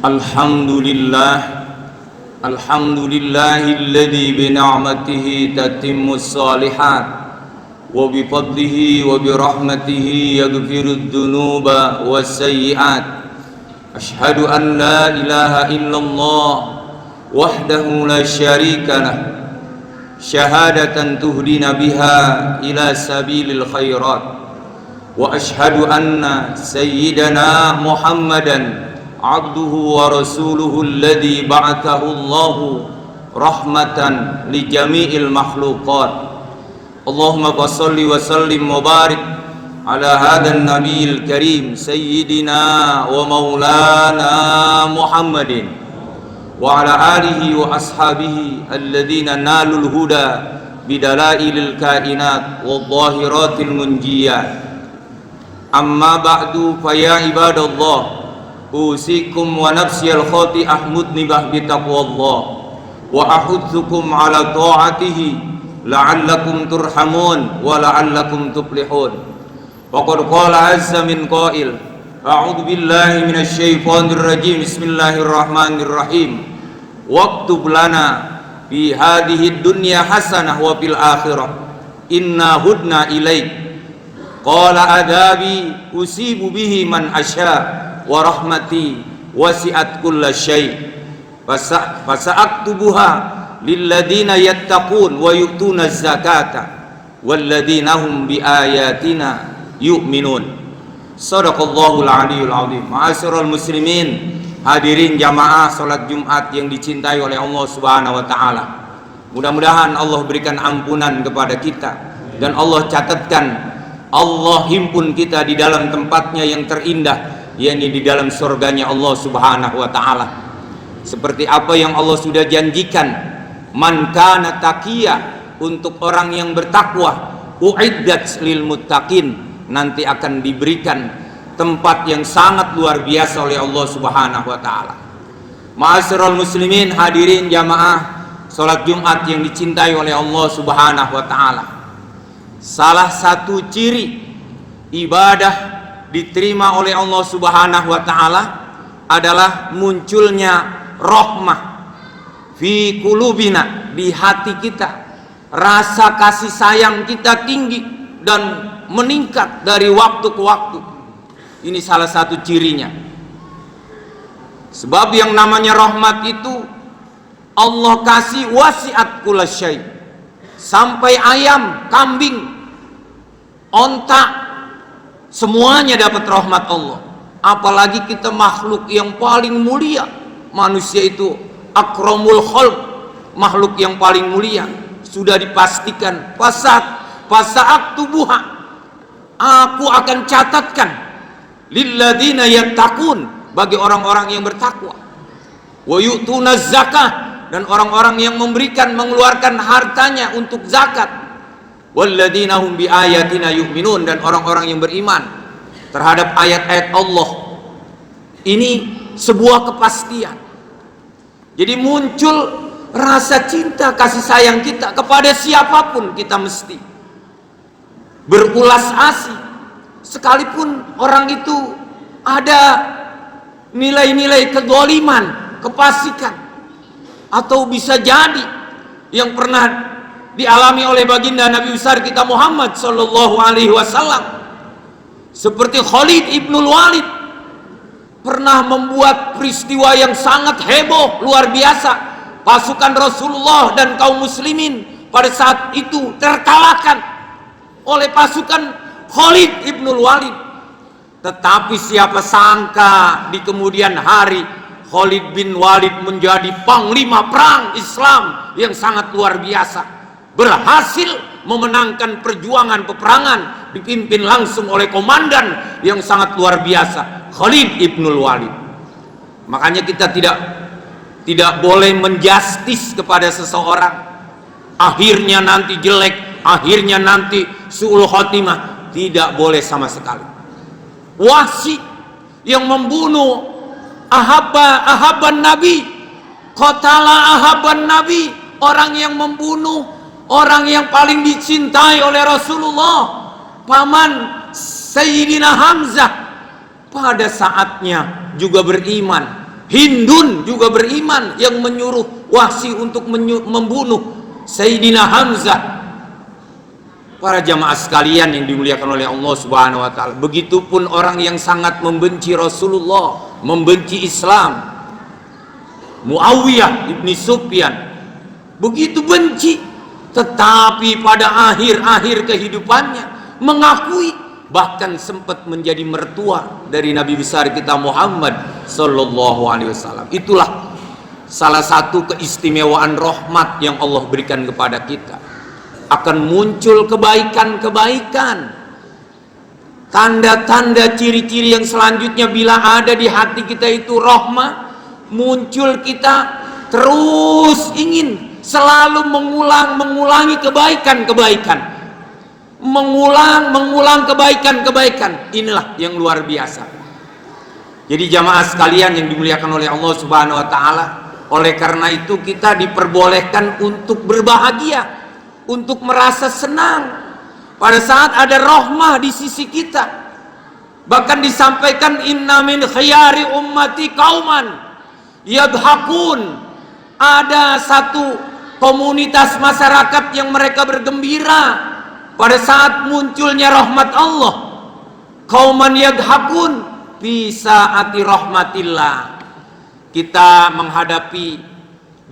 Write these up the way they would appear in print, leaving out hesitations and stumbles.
Alhamdulillah, alhamdulillahilladzi bi ni'matihi tatimmus shalihat wa bi fadlihi wa bi rahmatihi yaghfirud dzunuba was sayyi'at. Asyhadu an la ilaha illallah wahdahu la syarika lah, syahadatan tuhdina biha ila sabilil khairat. Wa asyhadu anna sayyidana Muhammadan abduhu wa rasuluhu alladhi ba'athahu Allahu rahmatan li jami'il makhluqat. Allahumma salli wa sallim wa barik ala hadzal nabiyil karim sayyidina wa maulana Muhammadin wa ala alihi wa ashabihi alladhina nalul huda bidalailil kainat wa dhahiratil munjiyat. Amma ba'du fa ya ibadallah, usikum wa nafsiyal khati'ah mudnibah bitaqwallah wa ahudzukum ala ta'atihi la'allakum turhamun wa la'allakum tuflihun. Faqad qala azza min qail, a'udzu billahi minasy syaithanir rajim, bismillahirrahmanirrahim. Waktub lana fi hadhihi dunya hasanah wa fil akhirah inna hudna ilaik. Qala adabi usibu bihi man asya wa rahmati wasi'at kulla syai' fasa'aktubuha lilladina yattaqun wa yu'tuna zakata walladina hum bi ayatina yu'minun. Shadaqallahul aliyul azim. Ma'asyiral muslimin, hadirin jamaah salat Jumat yang dicintai oleh Allah Subhanahu wa taala. Mudah-mudahan Allah berikan ampunan kepada kita dan Allah catatkan, Allah himpun kita di dalam tempatnya yang terindah, yakni di dalam surganya Allah Subhanahu wa taala. Seperti apa yang Allah sudah janjikan, man kana taqiya, untuk orang yang bertakwa, uiddat lil muttaqin, nanti akan diberikan tempat yang sangat luar biasa oleh Allah Subhanahu wa taala. Ma'asyiral muslimin, hadirin jamaah salat Jumat yang dicintai oleh Allah Subhanahu wa taala. Salah satu ciri ibadah diterima oleh Allah Subhanahu wa taala adalah munculnya rahmah fi qulubina, di hati kita. Rasa kasih sayang kita tinggi dan meningkat dari waktu ke waktu. Ini salah satu cirinya. Sebab yang namanya rahmat itu Allah kasih wasi'at kullasyai'. Sampai ayam, kambing, onta, semuanya dapat rahmat Allah. Apalagi kita makhluk yang paling mulia. Manusia itu akramul khalq, makhluk yang paling mulia. Sudah dipastikan fasa'aktubuha, aku akan catatkan lilladina yattaqun, bagi orang-orang yang bertakwa, wa yu'tuna zakah, dan orang-orang yang memberikan, mengeluarkan hartanya untuk zakat, walladzina hum bi ayatina yu'minun, dan orang-orang yang beriman terhadap ayat-ayat Allah. Ini sebuah kepastian. Jadi muncul rasa cinta kasih sayang kita kepada siapapun, kita mesti berulas asih, sekalipun orang itu ada nilai-nilai kedzaliman, kefasikan, atau bisa jadi yang pernah dialami oleh baginda Nabi besar kita Muhammad sallallahu alaihi wasallam, seperti Khalid ibnul Walid pernah membuat peristiwa yang sangat heboh, luar biasa. Pasukan Rasulullah dan kaum muslimin pada saat itu terkalahkan oleh pasukan Khalid ibnul Walid. Tetapi siapa sangka di kemudian hari Khalid bin Walid menjadi panglima perang Islam yang sangat luar biasa, berhasil memenangkan perjuangan peperangan dipimpin langsung oleh komandan yang sangat luar biasa, Khalid ibnul Walid. Makanya kita tidak boleh menjustis kepada seseorang, akhirnya nanti jelek, akhirnya nanti su'ul khotimah. Tidak boleh sama sekali. Wahsy yang membunuh ahabban nabi, qatala ahabban nabi, orang yang membunuh orang yang paling dicintai oleh Rasulullah, paman Sayyidina Hamzah pada saatnya juga beriman. Hindun juga beriman yang menyuruh Wahsy untuk membunuh Sayyidina Hamzah. Para jamaah sekalian yang dimuliakan oleh Allah Subhanahu wa taala, begitupun orang yang sangat membenci Rasulullah, membenci Islam, Muawiyah ibni Sufyan, begitu benci, tetapi pada akhir-akhir kehidupannya mengakui, bahkan sempat menjadi mertua dari Nabi besar kita Muhammad sallallahu alaihi wasallam. Itulah salah satu keistimewaan rahmat yang Allah berikan kepada kita. Akan muncul kebaikan-kebaikan, tanda-tanda ciri-ciri yang selanjutnya bila ada di hati kita itu rahmah, muncul kita terus ingin selalu mengulangi kebaikan-kebaikan, mengulang kebaikan-kebaikan. Inilah yang luar biasa. Jadi jamaah sekalian yang dimuliakan oleh Allah Subhanahu wa taala, oleh karena itu kita diperbolehkan untuk berbahagia, untuk merasa senang pada saat ada rahmah di sisi kita. Bahkan disampaikan, inna min khiyari ummati qauman yadhakun. Ada satu komunitas masyarakat yang mereka bergembira pada saat munculnya rahmat Allah. Qauman yadhakun fi saati rahmatillah. Kita menghadapi,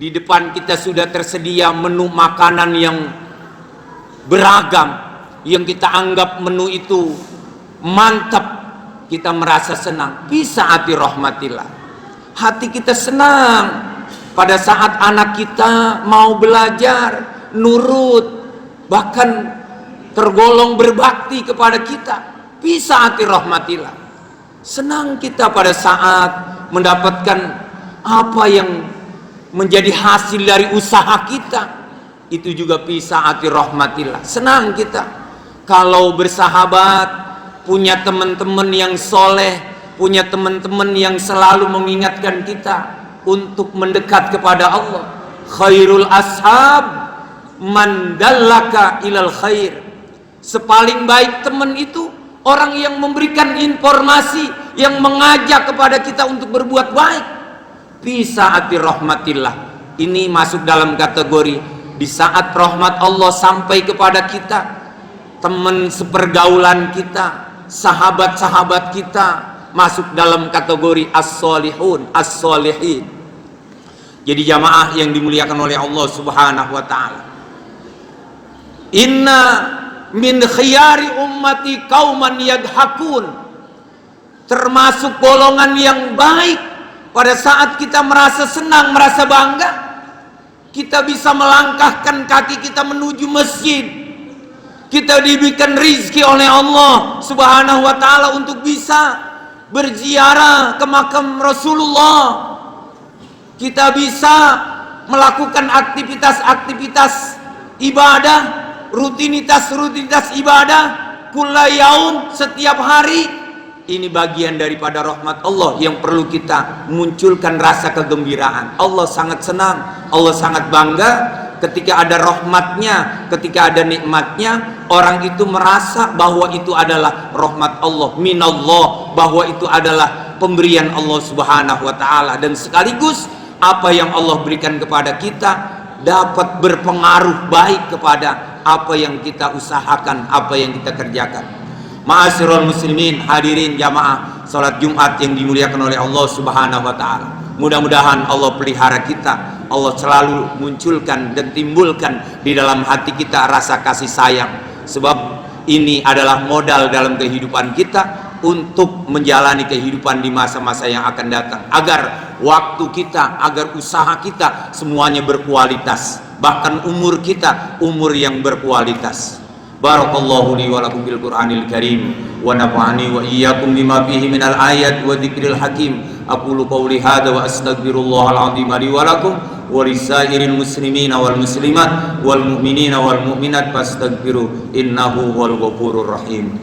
di depan kita sudah tersedia menu makanan yang beragam, yang kita anggap menu itu mantap, kita merasa senang fi saati rahmatillah. Hati kita senang pada saat anak kita mau belajar, nurut, bahkan tergolong berbakti kepada kita fi saati rahmatillah. Senang kita pada saat mendapatkan apa yang menjadi hasil dari usaha kita, itu juga fi saati rahmatillah. Senang kita kalau bersahabat, punya teman-teman yang soleh, punya teman-teman yang selalu mengingatkan kita untuk mendekat kepada Allah. Khairul ashab man dallaka ilal khair. Sepaling baik teman itu orang yang memberikan informasi, yang mengajak kepada kita untuk berbuat baik. Fi saati rahmatillah. Ini masuk dalam kategori di saat rahmat Allah sampai kepada kita, teman sepergaulan kita, sahabat-sahabat kita masuk dalam kategori as-solihun, as-solihin. Jadi jamaah yang dimuliakan oleh Allah Subhanahu wa taala, inna min khiyari ummati qauman yadhakun, termasuk golongan yang baik pada saat kita merasa senang, merasa bangga, kita bisa melangkahkan kaki kita menuju masjid. Kita diberikan rizki oleh Allah Subhanahu wa taala untuk bisa berziarah ke makam Rasulullah. Kita bisa melakukan aktivitas-aktivitas ibadah, rutinitas ibadah kulla yaum, setiap hari. Ini bagian daripada rahmat Allah yang perlu kita munculkan rasa kegembiraan. Allah sangat senang, Allah sangat bangga ketika ada rahmatnya, ketika ada nikmatnya. Orang itu merasa bahwa itu adalah rahmat Allah, minallah, bahwa itu adalah pemberian Allah Subhanahu wa taala, dan sekaligus apa yang Allah berikan kepada kita dapat berpengaruh baik kepada apa yang kita usahakan, apa yang kita kerjakan. Ma'asyiral muslimin, hadirin jamaah salat Jumat yang dimuliakan oleh Allah Subhanahu wa taala. Mudah-mudahan Allah pelihara kita, Allah selalu munculkan dan timbulkan di dalam hati kita rasa kasih sayang, sebab ini adalah modal dalam kehidupan kita untuk menjalani kehidupan di masa-masa yang akan datang, agar waktu kita, agar usaha kita semuanya berkualitas, bahkan umur kita umur yang berkualitas. Barakallahu li wa lakum bil Qur'anil Karim wa nafa'ani wa iyyakum bima fihi minal ayat wa dzikril hakim. Aqulu qawli hadza wa astaghfirullahal azim li wa lakum wa lisairil muslimina wal muslimat wal mu'minina wal mu'minat fastaghfiru innahu huwal ghafurur rahim.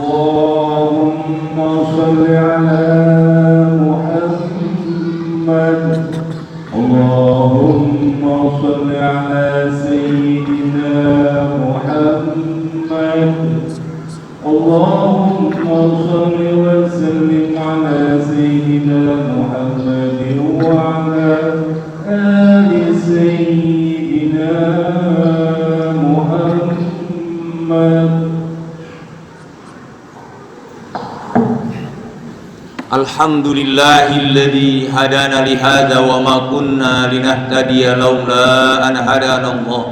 Allahumma shalli ala Muhammad. Allahumma shalli ala sayyidina Muhammad. اللهم صل وسلم على سيدنا محمد وعلى آل سيدنا محمد. Alhamdulillahilladzi hadana lihada wa ma kunna linahtadiya laula an hadana Allah.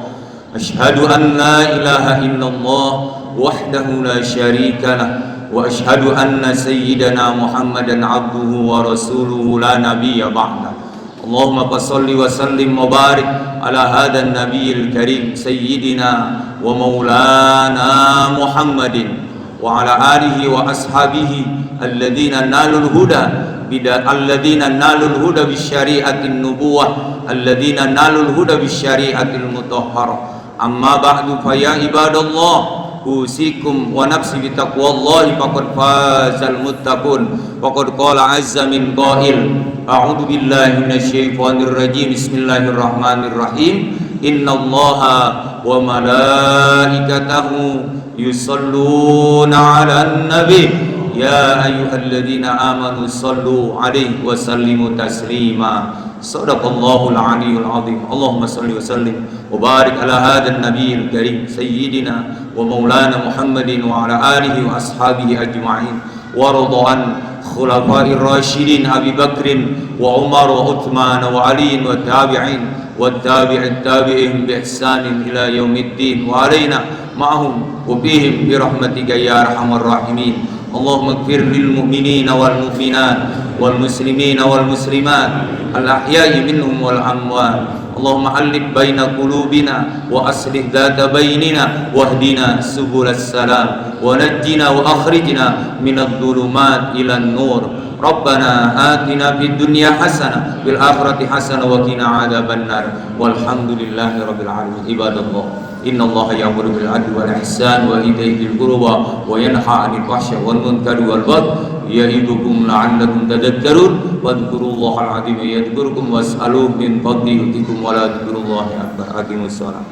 Asyhadu an la ilaha illallah wahdahu la syarika lah wa asyhadu anna sayyidana Muhammadan abduhu wa rasuluhu la nabiyya ba'da. Allahumma salli wa sallim wa barik ala hadan nabiyil karim sayyidina wa maulana Muhammadin wa ala alihi wa ashabihi alladhina nalul huda bisyari'atin nubuwah alladhina nalul huda bisyari'atil mutahharah. Amma ba'du fa ya ibadallah, usikum wa nafsi bitaqwallahi faqad fazal muttaqun. Faqad qala azza min qail, a'udzu billahi minasyaitonir rajim, bismillahirrahmanirrahim. Innallaha wa malaikatahu yusalluna 'alan nabi ya ayyuhalladzina amanu sallu 'alaihi wa sallimu taslima. Sadaqallahul aliyyul azim. Allahumma salli wa sallim wa barik ala hadan nabiyil karim sayyidina wa maulana Muhammadin wa ala alihi wa ashabihi ajma'in wa radwan khulafa'ir rasyidin Abi Bakrin wa Umar wa Uthman wa Ali wa tabi'in wa tabi'it tabi'in bi ihsanin ila yaumiddin wa alaina ma'hum wa bihim bi rahmatika ya arhamar rahimin. Allahumma ighfir lil mu'minina wal mu'minat wal muslimina wal muslimat al ahya'i minhum wal amwat. Allahumma alif baina qulubina wa aslih dhata bainina wahdina subulas salam wa najjina wa akhrijna minadh dhulumat ilan nur. Rabbana atina fid dunya hasanah fil akhirati hasanah wa qina adzabannar. Walhamdulillahi rabbil alamin. Ibadallah, innallaha ya'muru bil adli wal ihsan wa ita'i dzil qurba wa yanha 'anil fahsya'i wal munkari wal baghi ya'idukum la'allakum tadhakkarun. Wadhkurullahal 'azima yadhkurkum was'aluhu min fadlihi yutikum wa la dzikrullahi akbar. Aqimus shalah.